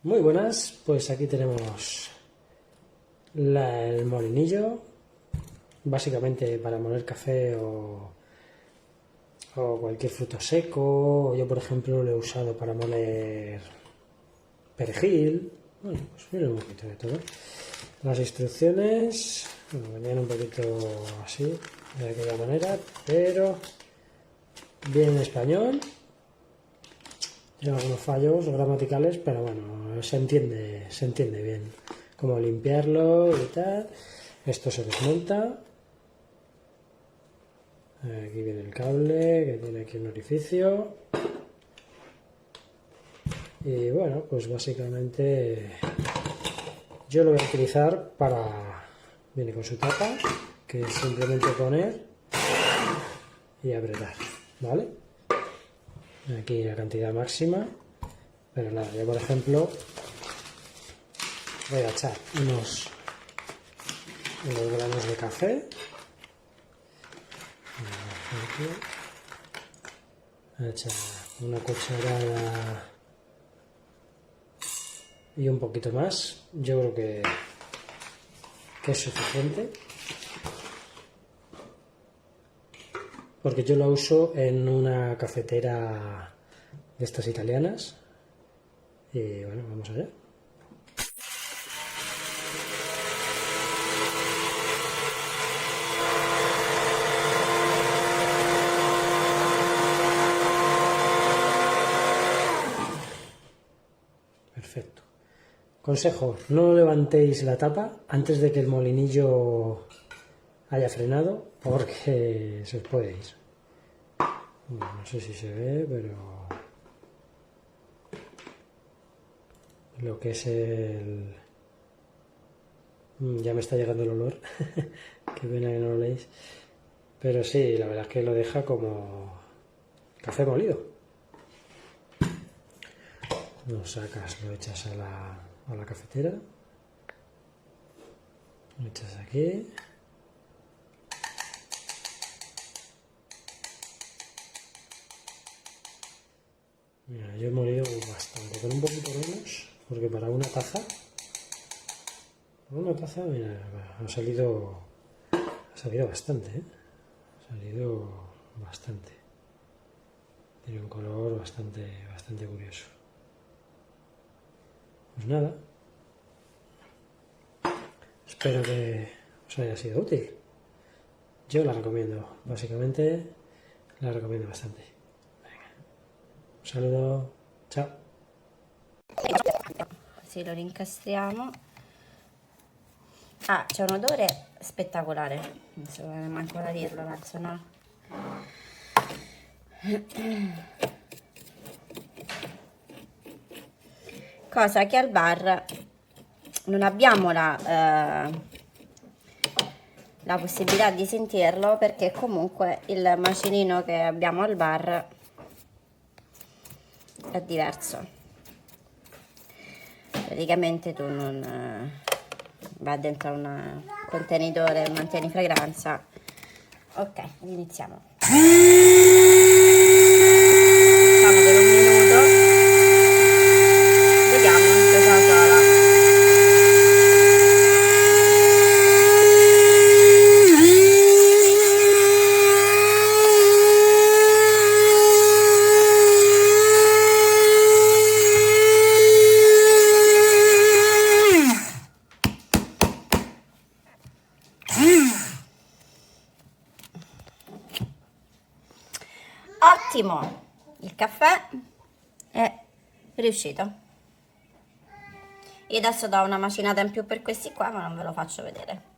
Muy buenas, pues aquí tenemos el molinillo, básicamente para moler café o cualquier fruto seco. Yo, por ejemplo, lo he usado para moler perejil. Bueno, pues miren un poquito de todo. Las instrucciones, bueno, venían un poquito así, de aquella manera, pero bien en español. Tiene algunos fallos gramaticales, pero bueno, se entiende bien cómo limpiarlo y tal. Esto se desmonta. Aquí viene el cable, que tiene aquí un orificio. Y bueno, pues básicamente yo lo voy a utilizar para... Viene con su tapa, que es simplemente poner y apretar, ¿vale? Aquí la cantidad máxima, pero nada, yo por ejemplo voy a echar unos granos de café. Voy a echar una cucharada y un poquito más. Yo creo que es suficiente, porque yo lo uso en una cafetera de estas italianas. Y bueno, vamos allá. Perfecto. Consejo, no levantéis la tapa antes de que el molinillo haya frenado, porque se os puede ir. Bueno, no sé si se ve, pero lo que es el... Ya me está llegando el olor. Qué pena que no lo leéis. Pero sí, la verdad es que lo deja como café molido. Lo sacas, lo echas a la cafetera. Lo echas aquí. Mira, yo he molido bastante, con un poquito menos, porque para una taza, mira, ha salido bastante, ¿eh? Ha salido bastante. Tiene un color bastante curioso. Pues nada, espero que os haya sido útil. Yo la recomiendo, básicamente la recomiendo bastante. Venga, un saludo, ciao. Così lo rincastriamo. Ah, c'è un odore spettacolare, non so manco da dirlo, penso, no? Cosa che al bar non abbiamo la possibilità di sentirlo, perché comunque il macinino che abbiamo al bar è diverso. Praticamente tu non va dentro un contenitore, mantieni fragranza. Ok, iniziamo. Facciamo per un minuto, vediamo cosa sarà. Ottimo, il caffè è riuscito. Io adesso do una macinata in più per questi qua, ma non ve lo faccio vedere.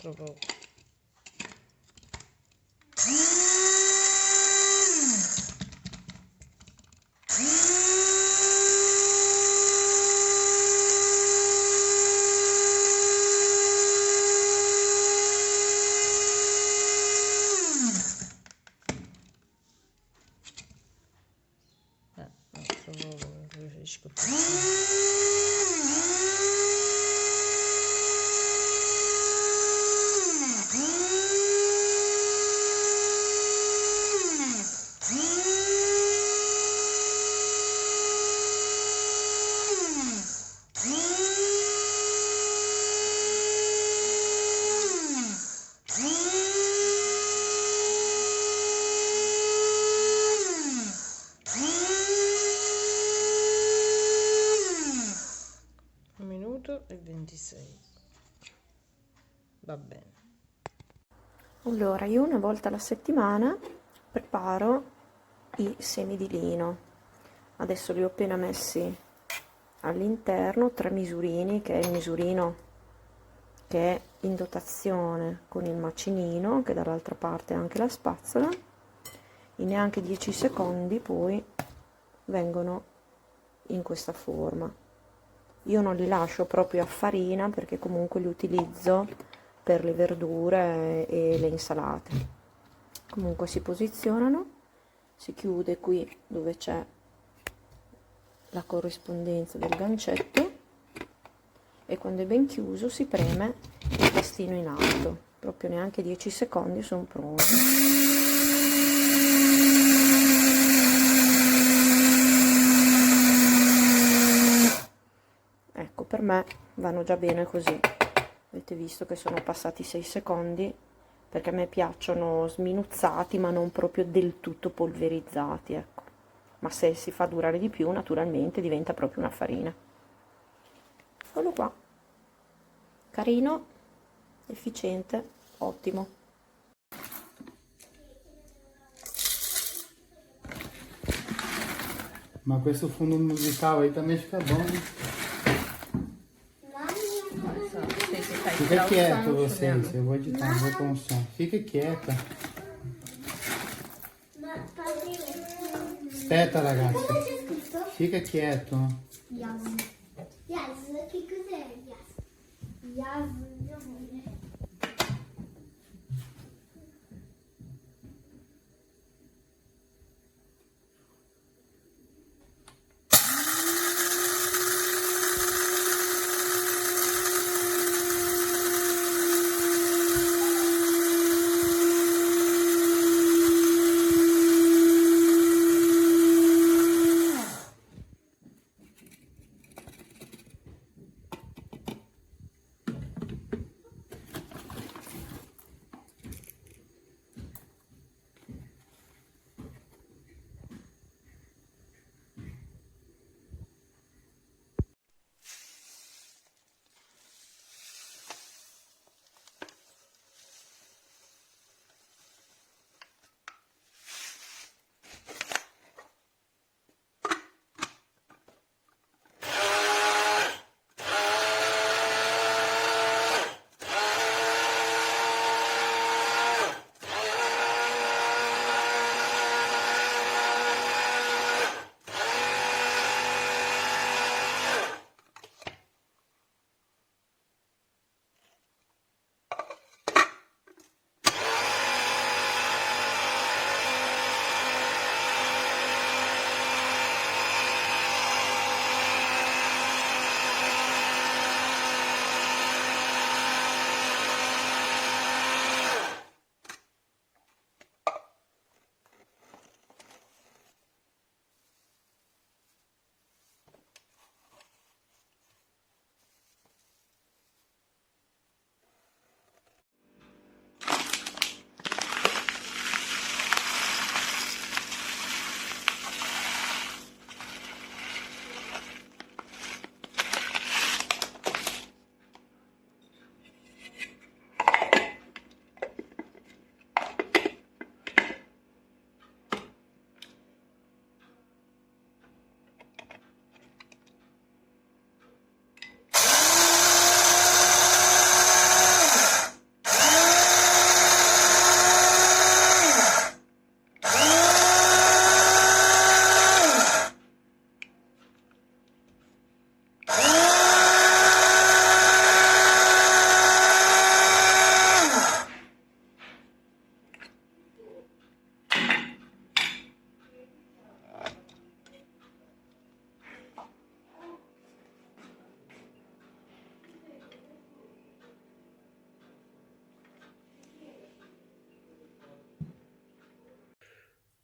altro poco. Un altro poco, non riesco più. E 26. Va bene. Allora, io una volta alla settimana preparo i semi di lino. Adesso li ho appena messi all'interno, 3 misurini, che è il misurino che è in dotazione con il macinino, che dall'altra parte ha anche la spazzola. In neanche 10 secondi poi vengono in questa forma. Io non li lascio proprio a farina perché comunque li utilizzo per le verdure e le insalate. Comunque si posizionano, si chiude qui dove c'è la corrispondenza del gancetto e quando è ben chiuso si preme il tastino in alto. Proprio neanche 10 secondi sono pronti. Ecco, per me vanno già bene così. Avete visto che sono passati 6 secondi perché a me piacciono sminuzzati ma non proprio del tutto polverizzati, ecco. Ma se si fa durare di più naturalmente diventa proprio una farina. Eccolo qua, carino, efficiente, ottimo. Ma questo fundo musicale aí também fica bom, né? Fica quieto vocês, eu vou editar, não vou pôr um som. Fica quieta. Aspetta ragazzi, fica quieto. Yas. Yas, che cos'è Yas? Yas,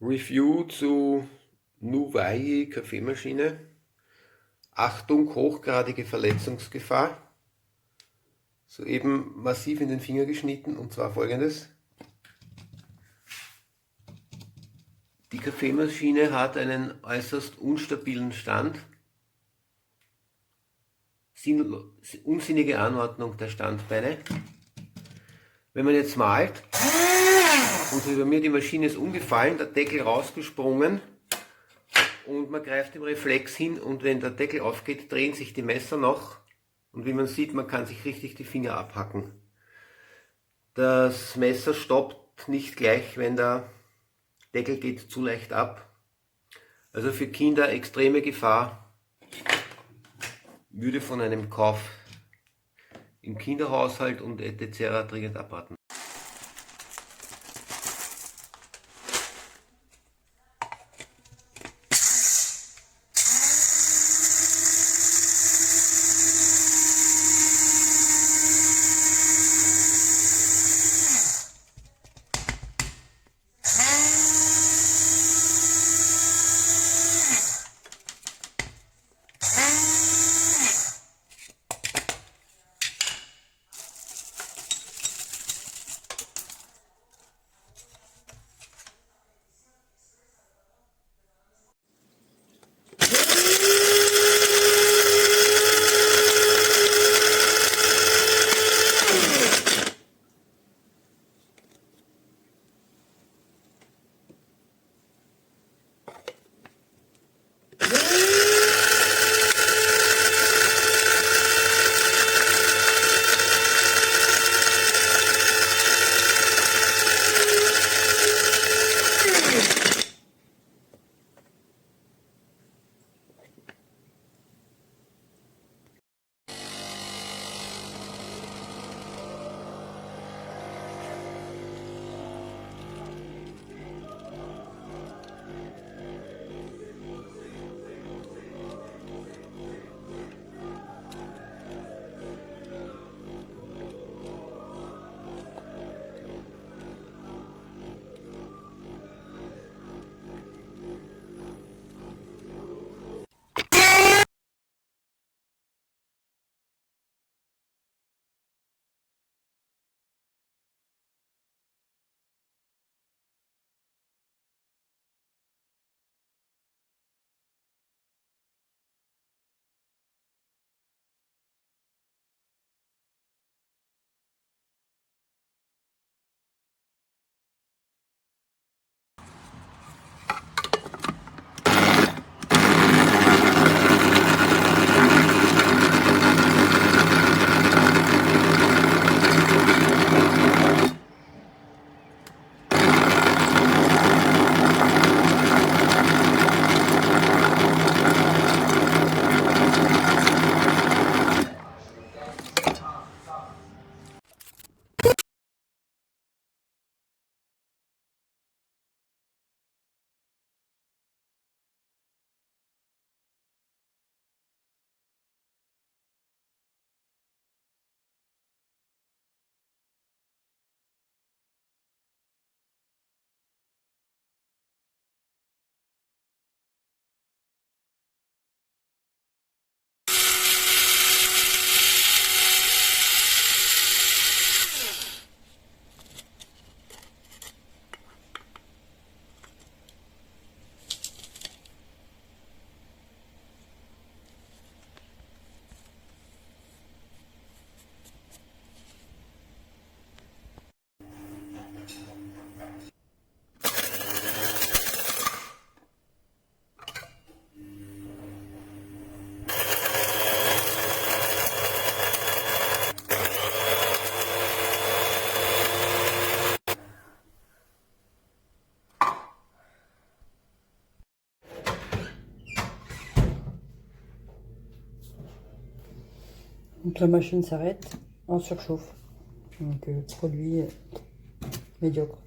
Review zu NWOUIIAY Kaffeemaschine. Achtung, hochgradige Verletzungsgefahr. Soeben massiv in den Finger geschnitten, und zwar folgendes. Die Kaffeemaschine hat einen äußerst unstabilen Stand. Unsinnige Anordnung der Standbeine. Wenn man jetzt malt, und so wie bei mir, die Maschine ist umgefallen, der Deckel rausgesprungen und man greift im Reflex hin, und wenn der Deckel aufgeht, drehen sich die Messer noch, und wie man sieht, man kann sich richtig die Finger abhacken. Das Messer stoppt nicht gleich, wenn der Deckel geht zu leicht ab. Also für Kinder extreme Gefahr, würde von einem Kauf im Kinderhaushalt und etc. dringend abraten. Donc la machine s'arrête en surchauffe. Donc produit médiocre.